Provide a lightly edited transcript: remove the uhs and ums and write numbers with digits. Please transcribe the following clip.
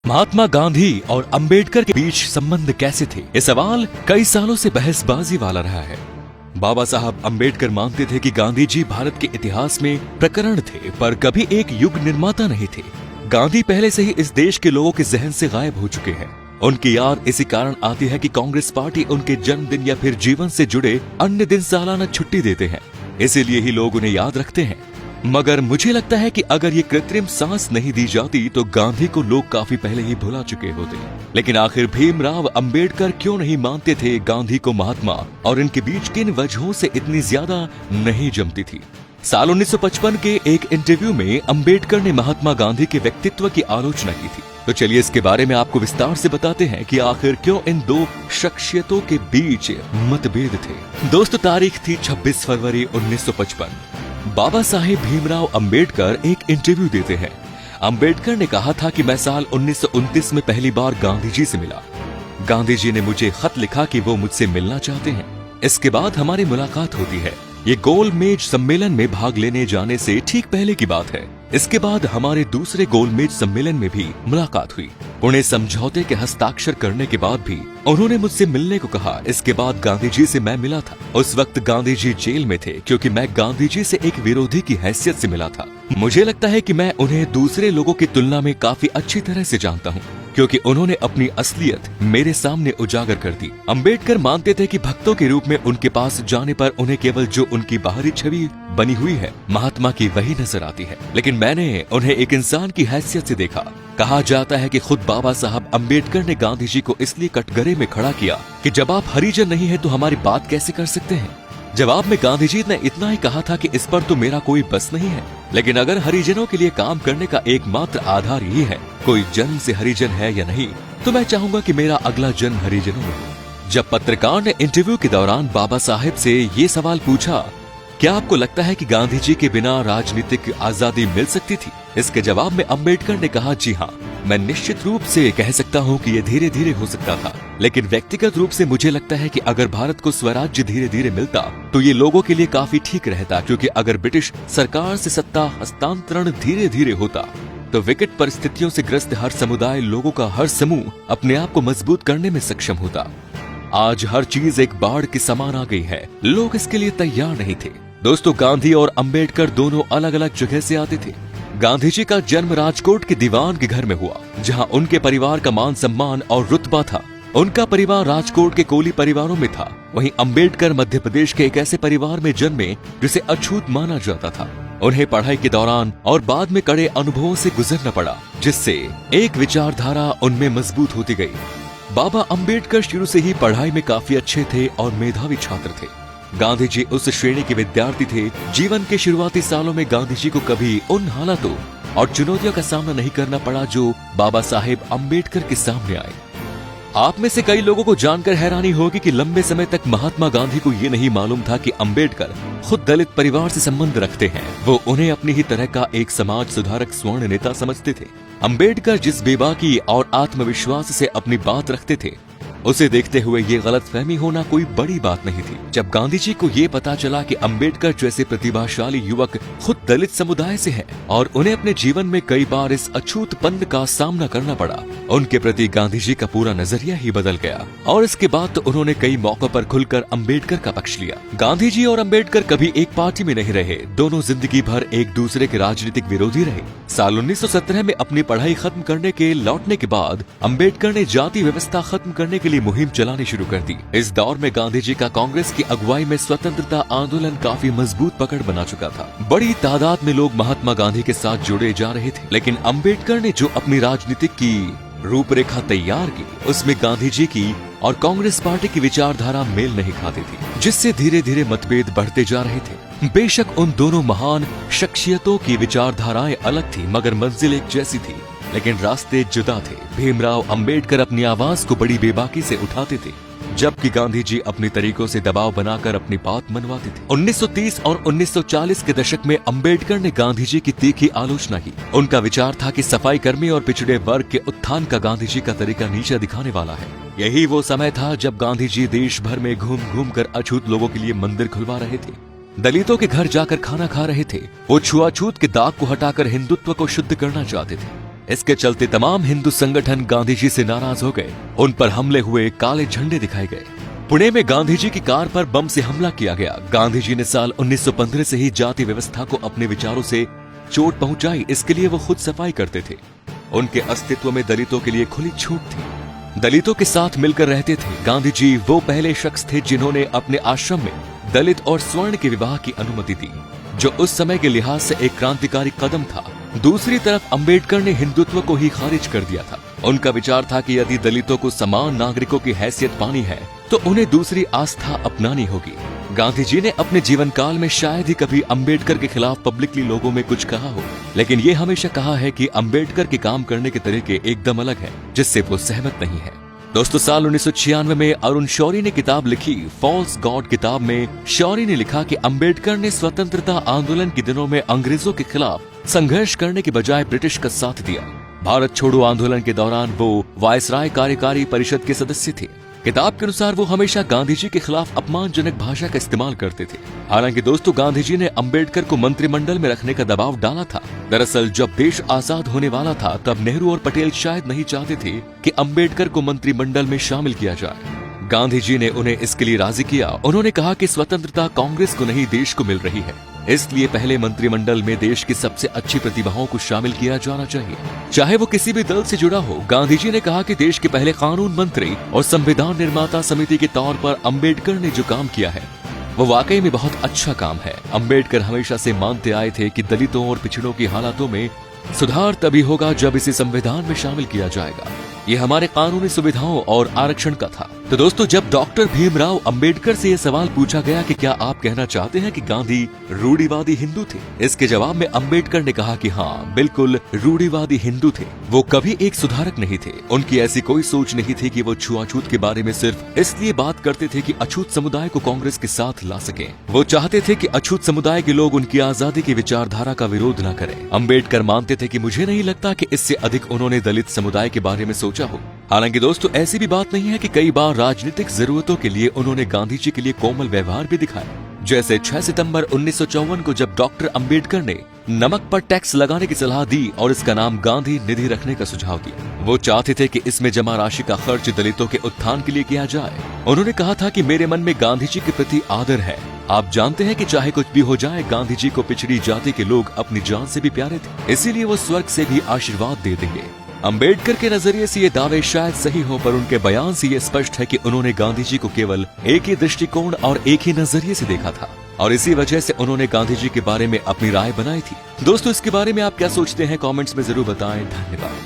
महात्मा गांधी और अंबेडकर के बीच संबंध कैसे थे? ये सवाल कई सालों से बहसबाजी वाला रहा है। बाबा साहब अंबेडकर मानते थे कि गांधी जी भारत के इतिहास में प्रकरण थे, पर कभी एक युग निर्माता नहीं थे। गांधी पहले से ही इस देश के लोगों के जहन से गायब हो चुके हैं। उनकी याद इसी कारण आती है कि कांग्रेस पार्टी उनके जन्मदिन या फिर जीवन से जुड़े अन्य दिन सालाना छुट्टी देते हैं, इसीलिए ही लोग उन्हें याद रखते हैं। मगर मुझे लगता है कि अगर ये कृत्रिम सांस नहीं दी जाती तो गांधी को लोग काफी पहले ही भुला चुके होते। लेकिन आखिर भीमराव अंबेडकर क्यों नहीं मानते थे गांधी को महात्मा, और इनके बीच किन वजहों से इतनी ज्यादा नहीं जमती थी? साल 1955 के एक इंटरव्यू में अंबेडकर ने महात्मा गांधी के व्यक्तित्व की आलोचना की थी। तो चलिए इसके बारे में आपको विस्तार से बताते हैं कि आखिर क्यों इन दो शख्सियतों के बीच मतभेद थे। दोस्तों, तारीख थी 26 फरवरी 1955। बाबा साहेब भीमराव अंबेडकर एक इंटरव्यू देते हैं। अंबेडकर ने कहा था कि मैं साल 1929 में पहली बार गांधी जी से मिला। गांधी जी ने मुझे खत लिखा कि वो मुझसे मिलना चाहते हैं। इसके बाद हमारी मुलाकात होती है। ये गोल मेज सम्मेलन में भाग लेने जाने से ठीक पहले की बात है। इसके बाद हमारे दूसरे गोल मेज सम्मेलन में भी मुलाकात हुई। पुणे समझौते के हस्ताक्षर करने के बाद भी उन्होंने मुझसे मिलने को कहा। इसके बाद गांधी जी से मैं मिला था। उस वक्त गांधी जी जेल में थे, क्योंकि मैं गांधी जी से एक विरोधी की हैसियत से मिला था। मुझे लगता है कि मैं उन्हें दूसरे लोगों की तुलना में काफी अच्छी तरह से जानता हूँ, क्योंकि उन्होंने अपनी असलियत मेरे सामने उजागर कर दी। अंबेडकर मानते थे कि भक्तों के रूप में उनके पास जाने पर उन्हें केवल जो उनकी बाहरी छवि बनी हुई है महात्मा की वही नजर आती है, लेकिन मैंने उन्हें एक इंसान की हैसियत से देखा। कहा जाता है कि खुद बाबा साहब अंबेडकर ने गांधी जी को इसलिए कटघरे में खड़ा किया कि जब आप हरिजन नहीं है तो हमारी बात कैसे कर सकते हैं। जवाब में गांधी जी ने इतना ही कहा था कि इस पर तो मेरा कोई बस नहीं है, लेकिन अगर हरिजनों के लिए काम करने का एकमात्र आधार ये है कोई जन्म से हरिजन है या नहीं, तो मैं चाहूंगा कि मेरा अगला जन्म हरिजनों में हो। जब पत्रकार ने इंटरव्यू के दौरान बाबा साहेब से ये सवाल पूछा, क्या आपको लगता है कि गांधी जी के बिना राजनीतिक आजादी मिल सकती थी? इसके जवाब में अंबेडकर ने कहा, जी हाँ, मैं निश्चित रूप से कह सकता हूँ कि ये धीरे धीरे हो सकता था, लेकिन व्यक्तिगत रूप से मुझे लगता है कि अगर भारत को स्वराज्य धीरे धीरे मिलता तो ये लोगों के लिए काफी ठीक रहता, क्योंकि अगर ब्रिटिश सरकार से सत्ता हस्तांतरण धीरे धीरे होता तो विकट परिस्थितियों से ग्रस्त हर समुदाय, लोगों का हर समूह अपने आप को मजबूत करने में सक्षम होता। आज हर चीज एक बाढ़ के समान आ गई है, लोग इसके लिए तैयार नहीं थे। दोस्तों, गांधी और अंबेडकर दोनों अलग अलग जगह से आते थे। गांधी जी का जन्म राजकोट के दीवान के घर में हुआ, जहां उनके परिवार का मान सम्मान और रुतबा था। उनका परिवार राजकोट के कोली परिवारों में था। वहीं अंबेडकर मध्य प्रदेश के एक ऐसे परिवार में जन्मे जिसे अछूत माना जाता था। उन्हें पढ़ाई के दौरान और बाद में कड़े अनुभवों से गुजरना पड़ा, जिससे एक विचारधारा उनमें मजबूत होती गई। बाबा अंबेडकर शुरू से ही पढ़ाई में काफी अच्छे थे और मेधावी छात्र थे। गांधी जी उस श्रेणी के विद्यार्थी थे। जीवन के शुरुआती सालों में गांधी जी को कभी उन हालातों और चुनौतियों का सामना नहीं करना पड़ा जो बाबा साहेब अंबेडकर के सामने आए। आप में से कई लोगों को जानकर हैरानी होगी कि लंबे समय तक महात्मा गांधी को ये नहीं मालूम था कि अंबेडकर खुद दलित परिवार से संबंध रखते हैं। वो उन्हें अपनी ही तरह का एक समाज सुधारक स्वर्ण नेता समझते थे। अंबेडकर जिस बेबाकी और आत्मविश्वास से अपनी बात रखते थे, उसे देखते हुए ये गलतफहमी होना कोई बड़ी बात नहीं थी। जब गांधी जी को ये पता चला कि अंबेडकर जैसे प्रतिभाशाली युवक खुद दलित समुदाय से हैं और उन्हें अपने जीवन में कई बार इस अछूतपन का सामना करना पड़ा, उनके प्रति गांधी जी का पूरा नजरिया ही बदल गया। और इसके बाद तो उन्होंने कई मौकों पर खुलकर अंबेडकर का पक्ष लिया। गांधी जी और अंबेडकर कभी एक पार्टी में नहीं रहे। दोनों जिंदगी भर एक दूसरे के राजनीतिक विरोधी रहे। साल 1917 में अपनी पढ़ाई खत्म करने के लौटने के बाद अंबेडकर ने जाति व्यवस्था खत्म करने के लिए मुहिम चलानी शुरू कर दी। इस दौर में गांधी जी का कांग्रेस की अगुवाई में स्वतंत्रता आंदोलन काफी मजबूत पकड़ बना चुका था। बड़ी तादाद में लोग महात्मा गांधी के साथ जुड़े जा रहे थे, लेकिन अंबेडकर ने जो अपनी राजनीतिक की रूपरेखा तैयार की, उसमें गांधी जी की और कांग्रेस पार्टी की विचारधारा मेल नहीं खाती थी, जिससे धीरे धीरे मतभेद बढ़ते जा रहे थे। बेशक उन दोनों महान शख्सियतों की विचारधाराएं अलग थी, मगर मंजिल एक जैसी थी, लेकिन रास्ते जुदा थे। भीमराव अंबेडकर अपनी आवाज को बड़ी बेबाकी से उठाते थे, जबकि गांधी जी अपने तरीकों से दबाव बनाकर अपनी बात मनवाते थे। 1930 और 1940 के दशक में अंबेडकर ने गांधी जी की तीखी आलोचना की। उनका विचार था कि सफाई कर्मी और पिछड़े वर्ग के उत्थान का गांधी जी का तरीका नीचा दिखाने वाला है। यही वो समय था जब गांधी जी देश भर में घूम घूम कर अछूत लोगों के लिए मंदिर खुलवा रहे थे, दलितों के घर जाकर खाना खा रहे थे। वो छुआछूत के दाग को हटाकर हिंदुत्व को शुद्ध करना चाहते थे। इसके चलते तमाम हिंदू संगठन गांधी जी से नाराज हो गए। उन पर हमले हुए, काले झंडे दिखाए गए। पुणे में गांधी जी की कार पर बम से हमला किया गया। गांधी जी ने साल 1915 से ही जाति व्यवस्था को अपने विचारों से चोट पहुंचाई, इसके लिए वो खुद सफाई करते थे। उनके अस्तित्व में दलितों के लिए खुली छूट थी। दलितों के साथ मिलकर रहते थे। गांधी जी वो पहले शख्स थे जिन्होंने अपने आश्रम में दलित और स्वर्ण के विवाह की अनुमति दी, जो उस समय के लिहाज से एक क्रांतिकारी कदम था। दूसरी तरफ अंबेडकर ने हिंदुत्व को ही खारिज कर दिया था। उनका विचार था कि यदि दलितों को समान नागरिकों की हैसियत पानी है तो उन्हें दूसरी आस्था अपनानी होगी। गांधी जी ने अपने जीवन काल में शायद ही कभी अंबेडकर के खिलाफ पब्लिकली लोगों में कुछ कहा हो, लेकिन ये हमेशा कहा है कि अंबेडकर के काम करने के तरीके एकदम अलग हैं, जिससे वो सहमत नहीं है। दोस्तों, साल 1996 में अरुण शौरी ने किताब लिखी फॉल्स गॉड। किताब में शौरी ने लिखा कि अंबेडकर ने स्वतंत्रता आंदोलन के दिनों में अंग्रेजों के खिलाफ संघर्ष करने के बजाय ब्रिटिश का साथ दिया। भारत छोड़ो आंदोलन के दौरान वो वायसराय कार्यकारी परिषद के सदस्य थे। किताब के अनुसार वो हमेशा गांधी जी के खिलाफ अपमानजनक भाषा का इस्तेमाल करते थे। हालांकि दोस्तों, गांधी जी ने अंबेडकर को मंत्रिमंडल में रखने का दबाव डाला था। दरअसल जब देश आजाद होने वाला था तब नेहरू और पटेल शायद नहीं चाहते थे कि अंबेडकर को मंत्रिमंडल में शामिल किया जाए। गांधी जी ने उन्हें इसके लिए राजी किया। उन्होंने कहा कि स्वतंत्रता कांग्रेस को नहीं, देश को मिल रही है, इसलिए पहले मंत्रिमंडल में देश की सबसे अच्छी प्रतिभाओं को शामिल किया जाना चाहिए, चाहे वो किसी भी दल से जुड़ा हो। गांधी जी ने कहा कि देश के पहले कानून मंत्री और संविधान निर्माता समिति के तौर पर अंबेडकर ने जो काम किया है वो वाकई में बहुत अच्छा काम है। अंबेडकर हमेशा से मानते आए थे कि दलितों और पिछड़ों की हालातों में सुधार तभी होगा जब इसे संविधान में शामिल किया जाएगा। ये हमारे कानूनी सुविधाओं और आरक्षण का था। तो दोस्तों, जब डॉक्टर भीमराव अंबेडकर से यह सवाल पूछा गया कि क्या आप कहना चाहते हैं कि गांधी रूढ़िवादी हिंदू थे, इसके जवाब में अंबेडकर ने कहा कि हाँ, बिल्कुल रूढ़िवादी हिंदू थे। वो कभी एक सुधारक नहीं थे। उनकी ऐसी कोई सोच नहीं थी कि वो छुआछूत के बारे में सिर्फ इसलिए बात करते थे कि अछूत समुदाय को कांग्रेस के साथ ला सके। वो चाहते थे कि अछूत समुदाय के लोग उनकी आजादी की विचारधारा का विरोध न करें। अंबेडकर मानते थे कि मुझे नहीं लगता कि इससे अधिक उन्होंने दलित समुदाय के बारे में सोचा हो। हालांकि दोस्तों, ऐसी भी बात नहीं है कि कई बार राजनीतिक जरूरतों के लिए उन्होंने गांधी जी के लिए कोमल व्यवहार भी दिखाया। जैसे 6 सितंबर 1954 को जब डॉक्टर अंबेडकर ने नमक पर टैक्स लगाने की सलाह दी और इसका नाम गांधी निधि रखने का सुझाव दिया। वो चाहते थे कि इसमें जमा राशि का खर्च दलितों के उत्थान के लिए किया जाए। उन्होंने कहा था कि मेरे मन में गांधी जी के प्रति आदर है। आप जानते हैं कि चाहे कुछ भी हो जाए, गांधी जी को पिछड़ी जाति के लोग अपनी जान से भी प्यारे थे, इसीलिए वो स्वर्ग से भी आशीर्वाद दे देंगे। अंबेडकर के नजरिए से ये दावे शायद सही हो, पर उनके बयान से ये स्पष्ट है कि उन्होंने गांधी जी को केवल एक ही दृष्टिकोण और एक ही नजरिए से देखा था और इसी वजह से उन्होंने गांधी जी के बारे में अपनी राय बनाई थी। दोस्तों, इसके बारे में आप क्या सोचते हैं? कमेंट्स में जरूर बताएं। धन्यवाद।